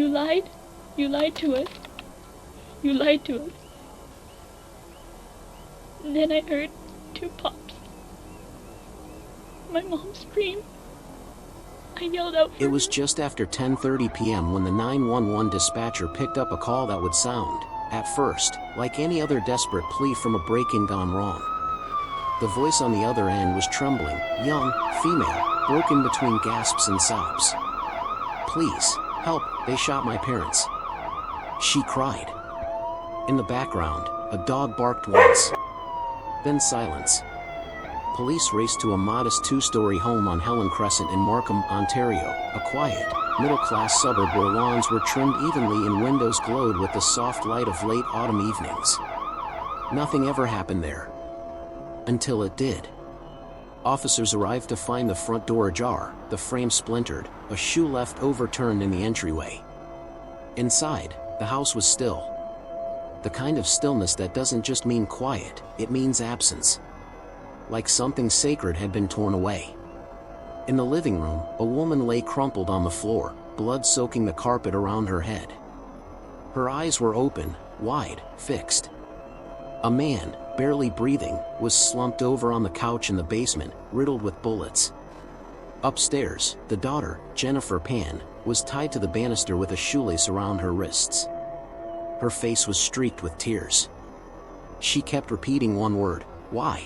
You lied. You lied to us. You lied to us. And then I heard 2 pops. My mom screamed. I yelled out for It was her. just after 10:30 p.m. when the 911 dispatcher picked up a call that would sound, at first, like any other desperate plea from a break-in gone wrong. The voice on the other end was trembling, young, female, broken between gasps and sobs. "Please, help, they shot my parents," she cried. In the background, a dog barked once. Then silence. Police raced to a modest 2-story home on Helen Crescent in Markham, Ontario, a quiet, middle-class suburb where lawns were trimmed evenly and windows glowed with the soft light of late autumn evenings. Nothing ever happened there. Until it did. Officers arrived to find the front door ajar, the frame splintered, a shoe left overturned in the entryway. Inside, the house was still. The kind of stillness that doesn't just mean quiet, it means absence. Like something sacred had been torn away. In the living room, a woman lay crumpled on the floor, blood soaking the carpet around her head. Her eyes were open, wide, fixed. A man, barely breathing, was slumped over on the couch in the basement, riddled with bullets. Upstairs, the daughter, Jennifer Pan, was tied to the banister with a shoelace around her wrists. Her face was streaked with tears. She kept repeating one word, "Why?"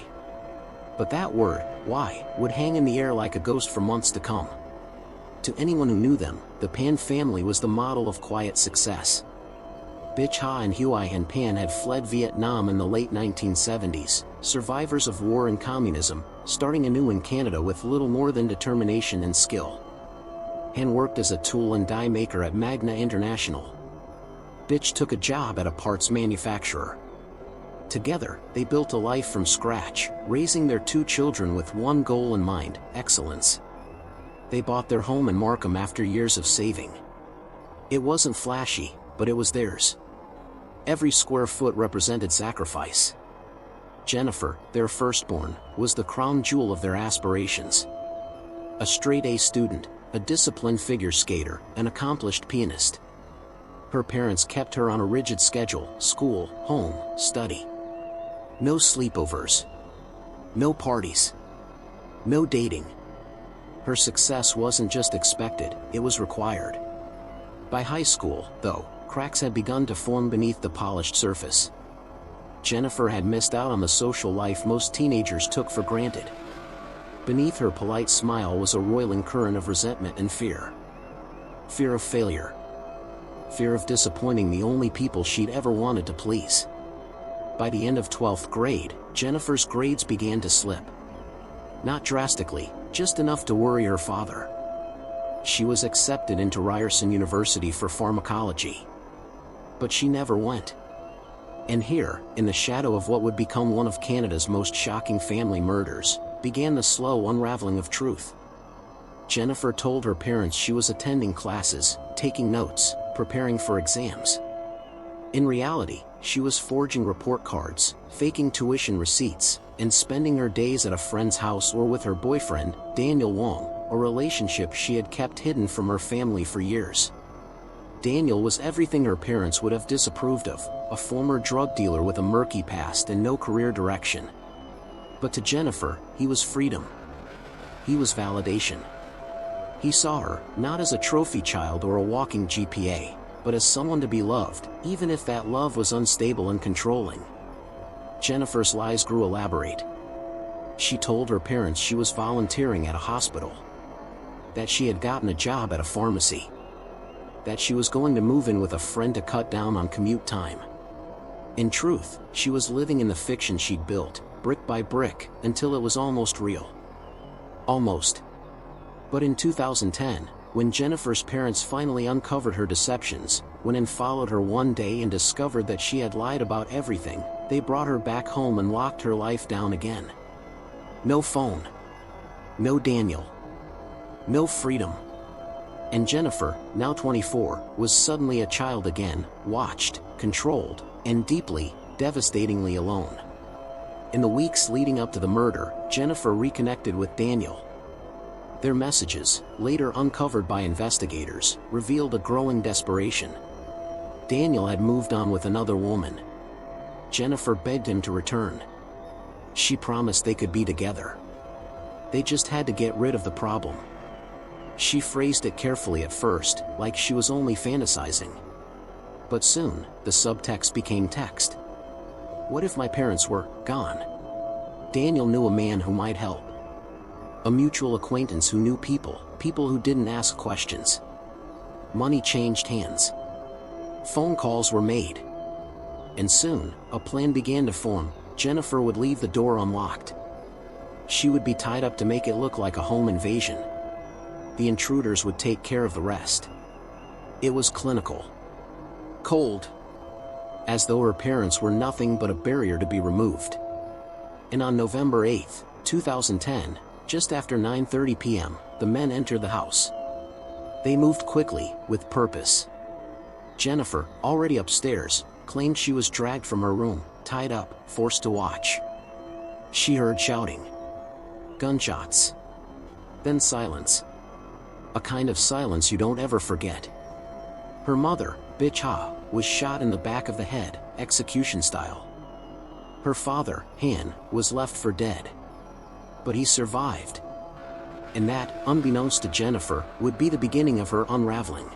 But that word, "why," would hang in the air like a ghost for months to come. To anyone who knew them, the Pan family was the model of quiet success. Bich Ha and Huai Han Pan had fled Vietnam in the late 1970s, survivors of war and communism, starting anew in Canada with little more than determination and skill. Han worked as a tool and die maker at Magna International. Bich took a job at a parts manufacturer. Together, they built a life from scratch, raising their 2 children with one goal in mind: excellence. They bought their home in Markham after years of saving. It wasn't flashy, but it was theirs. Every square foot represented sacrifice. Jennifer, their firstborn, was the crown jewel of their aspirations. A straight-A student, a disciplined figure skater, an accomplished pianist. Her parents kept her on a rigid schedule: school, home, study. No sleepovers. No parties. No dating. Her success wasn't just expected, it was required. By high school, though, cracks had begun to form beneath the polished surface. Jennifer had missed out on the social life most teenagers took for granted. Beneath her polite smile was a roiling current of resentment and fear. Fear of failure. Fear of disappointing the only people she'd ever wanted to please. By the end of 12th grade, Jennifer's grades began to slip. Not drastically, just enough to worry her father. She was accepted into Ryerson University for pharmacology. But she never went. And here, in the shadow of what would become one of Canada's most shocking family murders, began the slow unraveling of truth. Jennifer told her parents she was attending classes, taking notes, preparing for exams. In reality, she was forging report cards, faking tuition receipts, and spending her days at a friend's house or with her boyfriend, Daniel Wong, a relationship she had kept hidden from her family for years. Daniel was everything her parents would have disapproved of, a former drug dealer with a murky past and no career direction. But to Jennifer, he was freedom. He was validation. He saw her, not as a trophy child or a walking GPA, but as someone to be loved, even if that love was unstable and controlling. Jennifer's lies grew elaborate. She told her parents she was volunteering at a hospital. That she had gotten a job at a pharmacy. That she was going to move in with a friend to cut down on commute time. In truth, she was living in the fiction she'd built, brick by brick, until it was almost real. Almost. But in 2010, when Jennifer's parents finally uncovered her deceptions, went and followed her one day and discovered that she had lied about everything, they brought her back home and locked her life down again. No phone. No Daniel. No freedom. And Jennifer, now 24, was suddenly a child again, watched, controlled, and deeply, devastatingly alone. In the weeks leading up to the murder, Jennifer reconnected with Daniel. Their messages, later uncovered by investigators, revealed a growing desperation. Daniel had moved on with another woman. Jennifer begged him to return. She promised they could be together. They just had to get rid of the problem. She phrased it carefully at first, like she was only fantasizing. But soon, the subtext became text. What if my parents were gone? Daniel knew a man who might help. A mutual acquaintance who knew people who didn't ask questions. Money changed hands. Phone calls were made. And soon, a plan began to form. Jennifer would leave the door unlocked. She would be tied up to make it look like a home invasion. The intruders would take care of the rest. It was clinical. Cold. As though her parents were nothing but a barrier to be removed. And on November 8, 2010, just after 9:30 p.m., the men entered the house. They moved quickly, with purpose. Jennifer, already upstairs, claimed she was dragged from her room, tied up, forced to watch. She heard shouting. Gunshots. Then silence. A kind of silence you don't ever forget. Her mother, Bitch Ha, was shot in the back of the head, execution style. Her father, Han, was left for dead. But he survived. And that, unbeknownst to Jennifer, would be the beginning of her unraveling.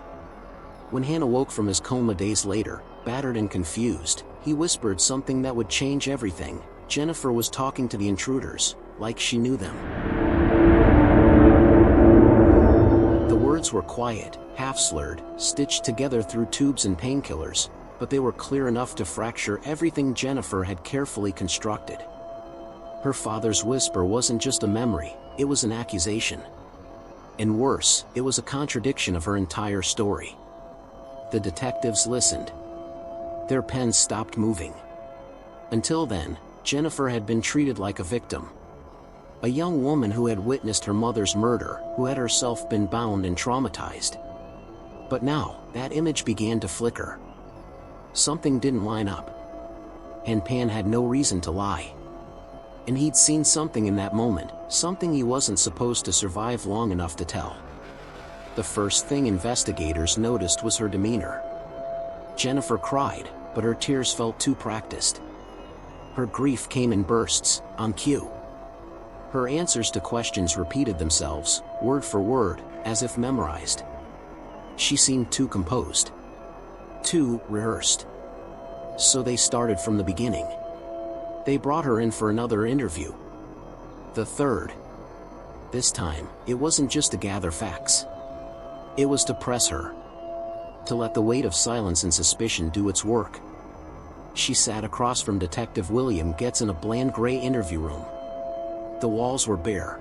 When Han awoke from his coma days later, battered and confused, he whispered something that would change everything. Jennifer was talking to the intruders, like she knew them. The words were quiet, half-slurred, stitched together through tubes and painkillers, but they were clear enough to fracture everything Jennifer had carefully constructed. Her father's whisper wasn't just a memory, it was an accusation. And worse, it was a contradiction of her entire story. The detectives listened. Their pens stopped moving. Until then, Jennifer had been treated like a victim. A young woman who had witnessed her mother's murder, who had herself been bound and traumatized. But now, that image began to flicker. Something didn't line up. And Pan had no reason to lie. And he'd seen something in that moment, something he wasn't supposed to survive long enough to tell. The first thing investigators noticed was her demeanor. Jennifer cried, but her tears felt too practiced. Her grief came in bursts, on cue. Her answers to questions repeated themselves, word for word, as if memorized. She seemed too composed. Too rehearsed. So they started from the beginning. They brought her in for another interview. The third. This time, it wasn't just to gather facts. It was to press her. To let the weight of silence and suspicion do its work. She sat across from Detective William Getz in a bland gray interview room. The walls were bare.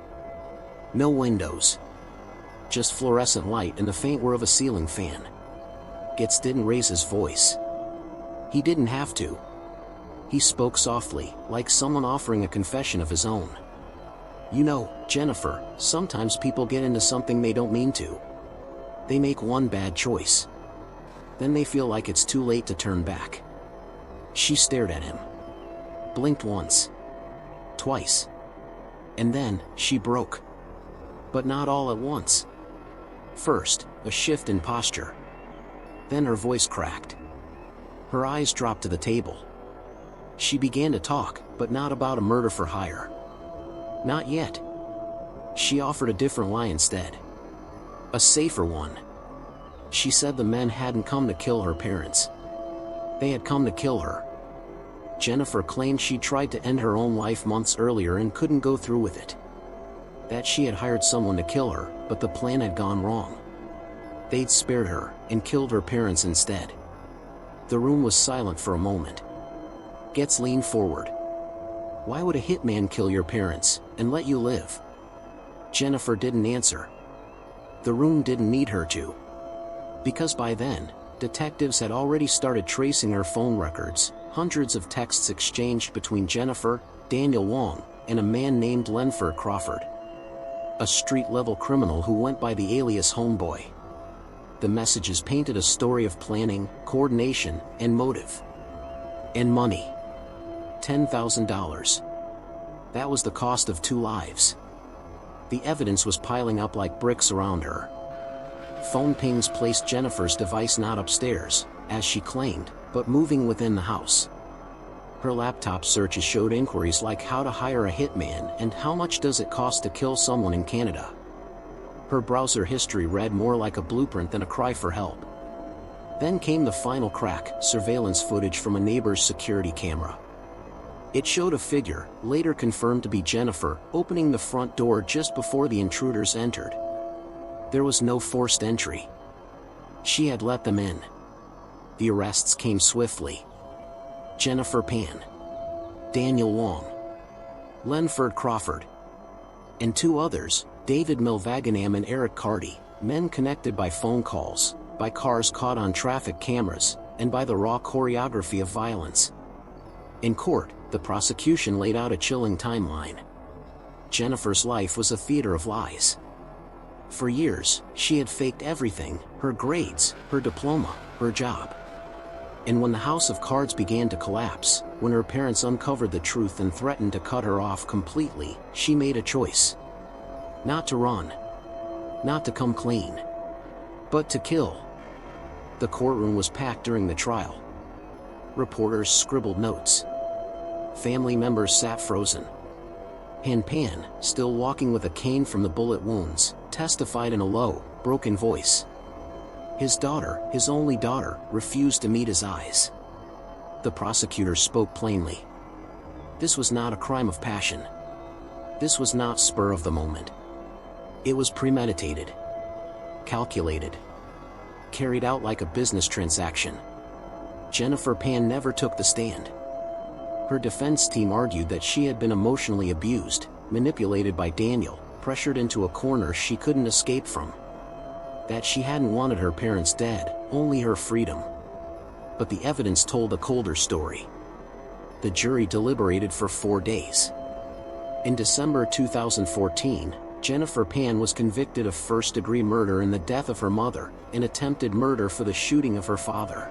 No windows. Just fluorescent light and the faint whir of a ceiling fan. Getz didn't raise his voice. He didn't have to. He spoke softly, like someone offering a confession of his own. You know, Jennifer, sometimes people get into something they don't mean to. They make one bad choice. Then they feel like it's too late to turn back. She stared at him. Blinked once. Twice. And then, she broke. But not all at once. First, a shift in posture. Then her voice cracked. Her eyes dropped to the table. She began to talk, but not about a murder for hire. Not yet. She offered a different lie instead. A safer one. She said the men hadn't come to kill her parents. They had come to kill her. Jennifer claimed she tried to end her own life months earlier and couldn't go through with it. That she had hired someone to kill her, but the plan had gone wrong. They'd spared her, and killed her parents instead. The room was silent for a moment. Getz leaned forward. Why would a hitman kill your parents, and let you live? Jennifer didn't answer. The room didn't need her to. Because by then, detectives had already started tracing her phone records, hundreds of texts exchanged between Jennifer, Daniel Wong, and a man named Lenford Crawford. A street-level criminal who went by the alias Homeboy. The messages painted a story of planning, coordination, and motive. And money. $10,000. That was the cost of 2 lives. The evidence was piling up like bricks around her. Phone pings placed Jennifer's device not upstairs, as she claimed, but moving within the house. Her laptop searches showed inquiries like how to hire a hitman and how much does it cost to kill someone in Canada. Her browser history read more like a blueprint than a cry for help. Then came the final crack, surveillance footage from a neighbor's security camera. It showed a figure, later confirmed to be Jennifer, opening the front door just before the intruders entered. There was no forced entry. She had let them in. The arrests came swiftly. Jennifer Pan, Daniel Wong, Lenford Crawford, and two others, David Milvaganam and Eric Carty, men connected by phone calls, by cars caught on traffic cameras, and by the raw choreography of violence. In court, the prosecution laid out a chilling timeline. Jennifer's life was a theater of lies. For years, she had faked everything: her grades, her diploma, her job. And when the house of cards began to collapse, when her parents uncovered the truth and threatened to cut her off completely, she made a choice. Not to run. Not to come clean. But to kill. The courtroom was packed during the trial. Reporters scribbled notes. Family members sat frozen. Han Pan, still walking with a cane from the bullet wounds, testified in a low, broken voice. His daughter, his only daughter, refused to meet his eyes. The prosecutor spoke plainly. This was not a crime of passion. This was not spur of the moment. It was premeditated. Calculated. Carried out like a business transaction. Jennifer Pan never took the stand. Her defense team argued that she had been emotionally abused, manipulated by Daniel, pressured into a corner she couldn't escape from. That she hadn't wanted her parents dead, only her freedom. But the evidence told a colder story. The jury deliberated for 4 days. In December 2014, Jennifer Pan was convicted of first-degree murder in the death of her mother, and attempted murder for the shooting of her father.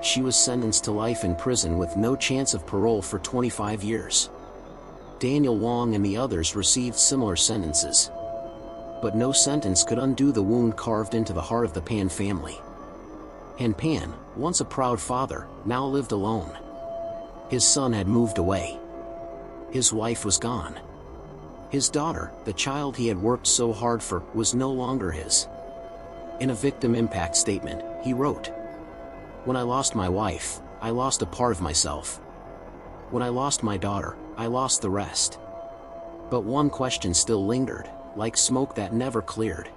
She was sentenced to life in prison with no chance of parole for 25 years. Daniel Wong and the others received similar sentences. But no sentence could undo the wound carved into the heart of the Pan family. Han Pan, once a proud father, now lived alone. His son had moved away. His wife was gone. His daughter, the child he had worked so hard for, was no longer his. In a victim impact statement, he wrote, "When I lost my wife, I lost a part of myself. When I lost my daughter, I lost the rest." But one question still lingered, like smoke that never cleared.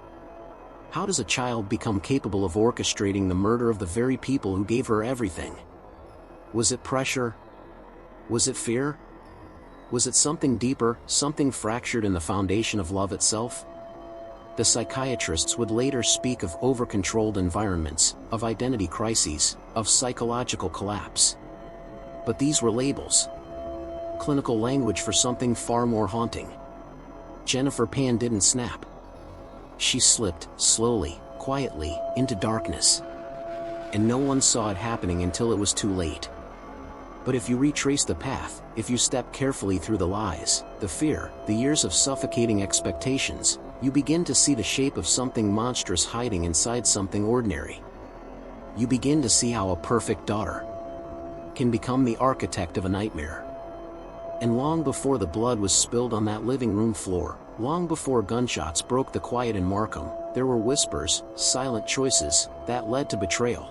How does a child become capable of orchestrating the murder of the very people who gave her everything? Was it pressure? Was it fear? Was it something deeper, something fractured in the foundation of love itself? The psychiatrists would later speak of over-controlled environments, of identity crises, of psychological collapse. But these were labels. Clinical language for something far more haunting. Jennifer Pan didn't snap. She slipped, slowly, quietly, into darkness. And no one saw it happening until it was too late. But if you retrace the path, if you step carefully through the lies, the fear, the years of suffocating expectations, you begin to see the shape of something monstrous hiding inside something ordinary. You begin to see how a perfect daughter can become the architect of a nightmare. And long before the blood was spilled on that living room floor, long before gunshots broke the quiet in Markham, there were whispers, silent choices, that led to betrayal.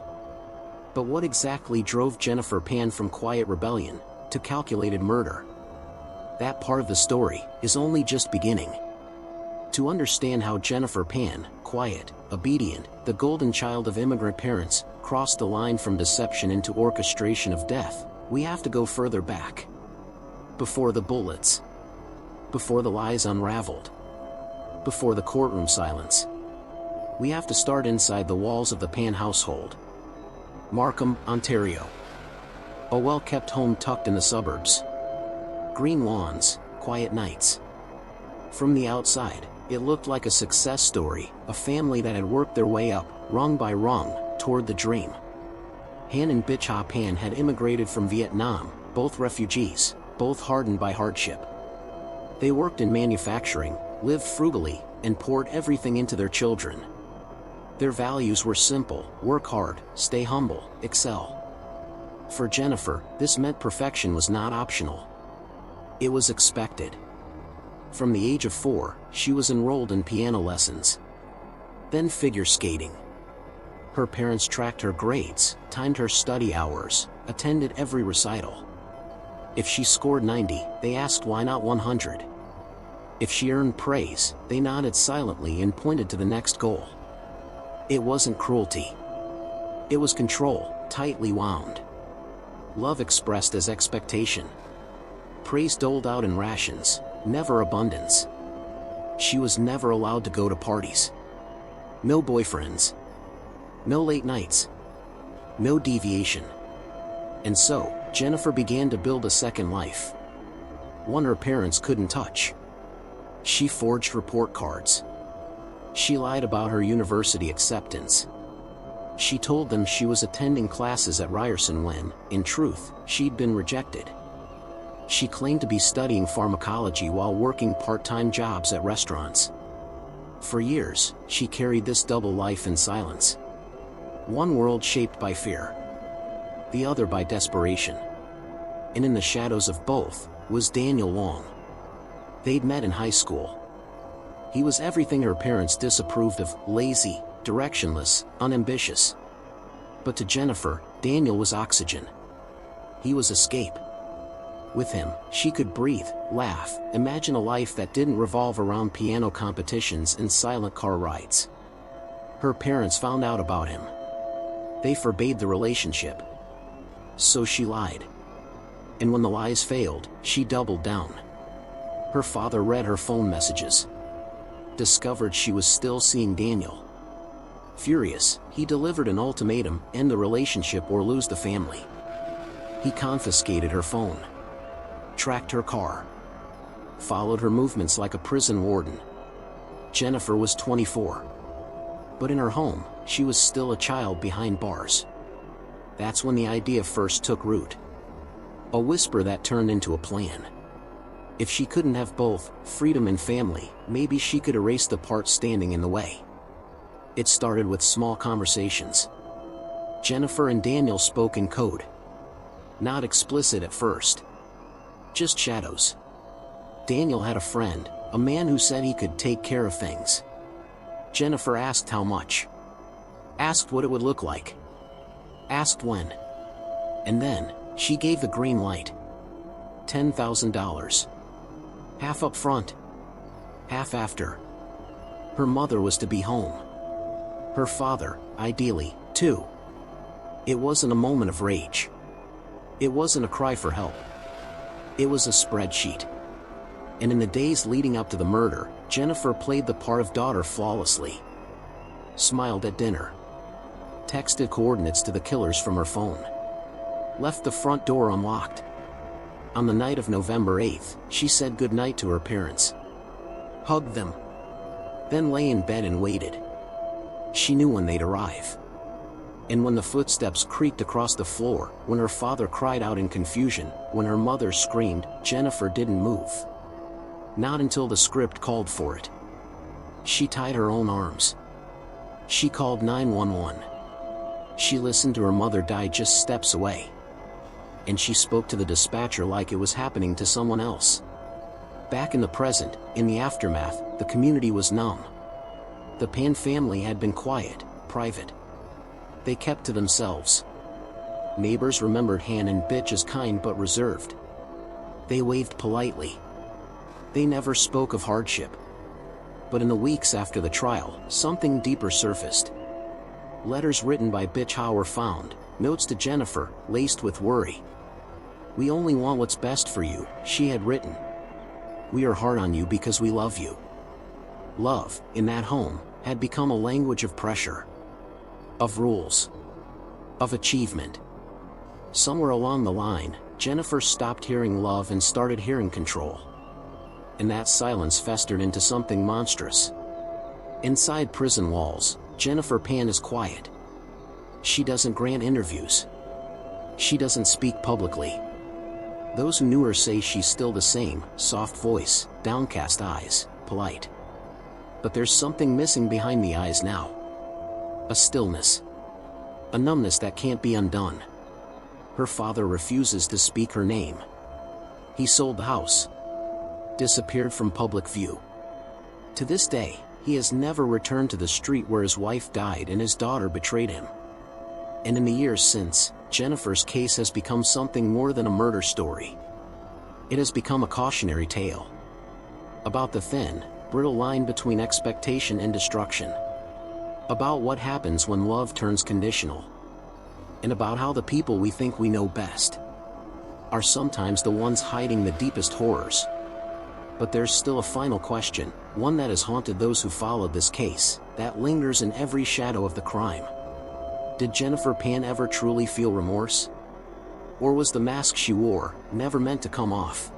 But what exactly drove Jennifer Pan from quiet rebellion to calculated murder? That part of the story is only just beginning. To understand how Jennifer Pan, quiet, obedient, the golden child of immigrant parents, crossed the line from deception into orchestration of death, we have to go further back. Before the bullets. Before the lies unraveled. Before the courtroom silence. We have to start inside the walls of the Pan household. Markham, Ontario. A well-kept home tucked in the suburbs. Green lawns, quiet nights. From the outside, it looked like a success story, a family that had worked their way up, rung by rung, toward the dream. Han and Bich Ha Pan had immigrated from Vietnam, both refugees, both hardened by hardship. They worked in manufacturing, lived frugally, and poured everything into their children. Their values were simple: work hard, stay humble, excel. For Jennifer, this meant perfection was not optional. It was expected. From the age of 4, she was enrolled in piano lessons. Then figure skating. Her parents tracked her grades, timed her study hours, attended every recital. If she scored 90, they asked why not 100. If she earned praise, they nodded silently and pointed to the next goal. It wasn't cruelty. It was control, tightly wound. Love expressed as expectation. Praise doled out in rations, never abundance. She was never allowed to go to parties. No boyfriends. No late nights. No deviation. And so, Jennifer began to build a second life. One her parents couldn't touch. She forged report cards. She lied about her university acceptance. She told them she was attending classes at Ryerson when, in truth, she'd been rejected. She claimed to be studying pharmacology while working part-time jobs at restaurants. For years, she carried this double life in silence. One world shaped by fear, the other by desperation. And in the shadows of both was Daniel Long. They'd met in high school. He was everything her parents disapproved of: lazy, directionless, unambitious. But to Jennifer, Daniel was oxygen. He was escape. With him, she could breathe, laugh, imagine a life that didn't revolve around piano competitions and silent car rides. Her parents found out about him. They forbade the relationship. So she lied. And when the lies failed, she doubled down. Her father read her phone messages. Discovered she was still seeing Daniel. Furious, he delivered an ultimatum: end the relationship or lose the family. He confiscated her phone. Tracked her car. Followed her movements like a prison warden. Jennifer was 24. But in her home, she was still a child behind bars. That's when the idea first took root. A whisper that turned into a plan. If she couldn't have both, freedom and family, maybe she could erase the part standing in the way. It started with small conversations. Jennifer and Daniel spoke in code. Not explicit at first. Just shadows. Daniel had a friend, a man who said he could take care of things. Jennifer asked how much. Asked what it would look like. Asked when. And then, she gave the green light. $10,000. Half up front. Half after. Her mother was to be home. Her father, ideally, too. It wasn't a moment of rage. It wasn't a cry for help. It was a spreadsheet. And in the days leading up to the murder, Jennifer played the part of daughter flawlessly. Smiled at dinner. Texted coordinates to the killers from her phone. Left the front door unlocked. On the night of November 8th, she said goodnight to her parents. Hugged them. Then lay in bed and waited. She knew when they'd arrive. And when the footsteps creaked across the floor, when her father cried out in confusion, when her mother screamed, Jennifer didn't move. Not until the script called for it. She tied her own arms. She called 911. She listened to her mother die just steps away. And she spoke to the dispatcher like it was happening to someone else. Back in the present, in the aftermath, the community was numb. The Pan family had been quiet, private. They kept to themselves. Neighbors remembered Han and Bitch as kind but reserved. They waved politely. They never spoke of hardship. But in the weeks after the trial, something deeper surfaced. Letters written by Bitch were found, notes to Jennifer, laced with worry. "We only want what's best for you," she had written. "We are hard on you because we love you." Love, in that home, had become a language of pressure. Of rules. Of achievement. Somewhere along the line, Jennifer stopped hearing love and started hearing control. And that silence festered into something monstrous. Inside prison walls, Jennifer Pan is quiet. She doesn't grant interviews. She doesn't speak publicly. Those who knew her say she's still the same: soft voice, downcast eyes, polite. But there's something missing behind the eyes now. A stillness. A numbness that can't be undone. Her father refuses to speak her name. He sold the house. Disappeared from public view. To this day, he has never returned to the street where his wife died and his daughter betrayed him. And in the years since, Jennifer's case has become something more than a murder story. It has become a cautionary tale. About the thin, brittle line between expectation and destruction. About what happens when love turns conditional. And about how the people we think we know best are sometimes the ones hiding the deepest horrors. But there's still a final question, one that has haunted those who followed this case, that lingers in every shadow of the crime. Did Jennifer Pan ever truly feel remorse? Or was the mask she wore never meant to come off?